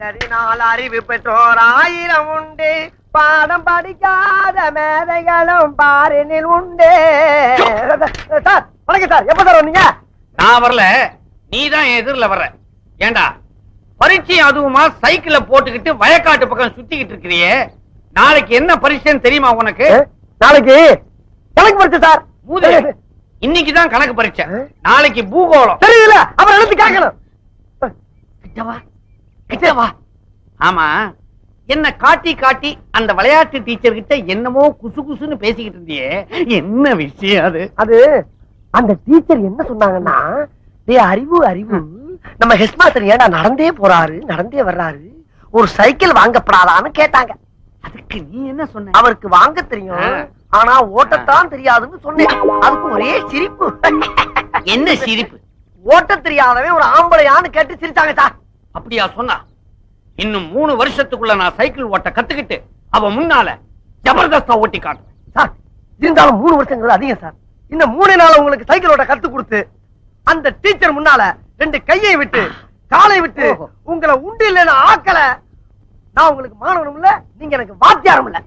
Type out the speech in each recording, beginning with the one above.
படித்ததினால் அறிவு பெற்றோர் 1000 உண்டு, பாடம் படிக்காத மேதைகளும் பாரினில் உண்டு. சார் வணக்கம் சார், எப்ப சார் வந்தீங்க? நான் வரல, நீதான் எதிரில வர்ற. ஏண்டா பரீட்சை அதுவுமா சைக்கிள போட்டுக்கிட்டு வயக்காட்டு பக்கம் சுத்திக்கிட்டு இருக்கிறியே, நாளைக்கு என்ன பரீட்சைன்னு தெரியுமா உனக்கு? நாளைக்கு கணக்கு பரீட்சை சார். இன்னைக்குதான் கணக்கு பரீட்சை, நாளைக்கு பூகோளம். தெரியல, அப்புறம் எழுத்து கேட்கணும். ஆமா, என்ன காட்டி காட்டி அந்த விளையாட்டு டீச்சர் கிட்ட என்னமோ குசு குசுன்னு பேசிக்கிட்டு இருந்தியே, என்ன விஷயம் அது? அது அந்த டீச்சர் என்ன சொன்னாங்கன்னா, அறிவு அறிவு, நம்ம ஹெட் மாஸ்டர் ஏன்டா நடந்தே போறாரு நடந்தே வர்றாரு, ஒரு சைக்கிள் வாங்கப்படாதான்னு கேட்டாங்க. அதுக்கு நீ என்ன சொன்ன? அவருக்கு வாங்க தெரியும், ஆனா ஓட்டத்தான் தெரியாதுன்னு சொன்னேன். அதுக்கு ஒரே சிரிப்பு. என்ன சிரிப்பு? ஓட்ட தெரியாதவன் ஒரு ஆம்பளையான்னு கேட்டு சிரிச்சாங்க சார். அப்படியா சொன்னா? இன்னும் 3 வருஷத்துக்குள்ள நான் சைக்கிள் ஓட்ட கத்துக்கிட்டு அவ முன்னால ஜபர்தஸ்தா ஓட்டி காட்டுறேன் சார். இருந்தாலும் 3 வருஷங்கிறது அதிகம் சார். இன்னும் 3 நாள் உங்களுக்கு சைக்கிள் ஓட்ட கத்து கொடுத்து அந்த டீச்சர் முன்னால 2 கையை விட்டு காலை விட்டு உங்களை உண்டு இல்லைன்னு ஆக்கல, நான் உங்களுக்கு மாணவனும் இல்ல, நீங்க எனக்கு வாத்தியாரும் இல்ல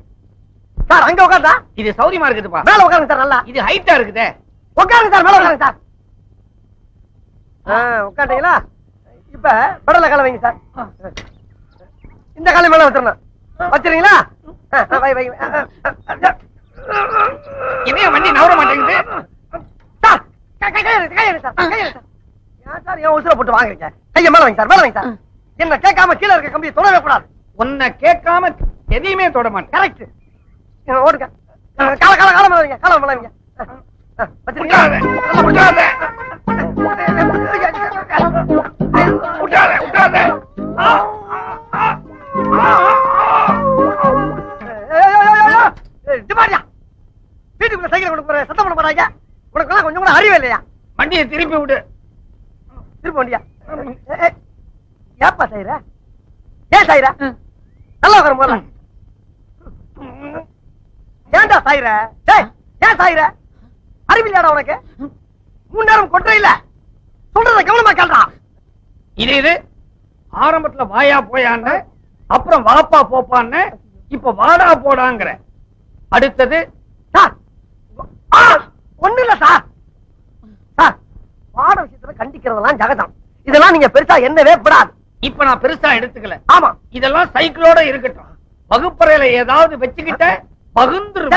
சார். அங்க உட்காந்தா இது சௌரியமா இருக்குதுப்பா. மேல உட்காருங்க சார். நல்லா இது ஹைட்டா இருக்குதே. உட்காருங்க சார், மேல உட்காருங்க சார். உட்காந்தீங்களா? இப்ப பெடல கால வைங்க சார். இந்த காலை மேல வச்சிடணும். வச்சிருங்களா? இதைய வண்டி நவர மாட்டேங்குது சார். கையை சார் ஏன் உசுர போட்டு வாங்குறீங்க? கையை மேல வைங்க சார், மேல வைங்க சார். என்ன கேட்காம கீழே இருக்க கம்பியை தொடவே கூடாது. உன்னை கேட்காம எதையுமே தொட மாட்டேன். கரெக்ட். ஓடுங்க. கால கால கால மேல வைங்க, கால மேல வைங்க. வச்சிருக்கீங்களா? வீட்டுக்குள்ள சைக்கிள் கொண்டு போற சத்தம் பண்ண போறாங்க. உனக்கு கொஞ்சம் கூட அறிவே இல்லையா? வண்டியை திருப்பி விடு. திருப்பி வண்டியா? ஏப்பா செய்யற? ஏன் செய்யற? நல்லா வரும் போல. ஏன்டா சாயிர? ஏன் சாயிர? அறிவில்லையாடா உனக்கு? 3 நேரம் கொற்ற இல்ல, சொல்றத கவனமா கேள்றா. இது ஆரம்பத்துல வாயா போயான்னு, அப்புறம் வாப்பா போப்பான்னு, இப்ப வாடா போடாங்கிற. அடுத்தது சார் ஒண்ணு இல்ல சார். சார் பாட விஷயத்துல கண்டிக்கிறதெல்லாம் ஜகதம், இதெல்லாம் நீங்க பெருசா என்னவே படாது. இப்ப நான் பெருசா எடுத்துக்கல. ஆமா, இதெல்லாம் சைக்கிளோட இருக்கட்டும். வகுப்பறையில ஏதாவது வச்சுக்கிட்ட பகுந்துரு.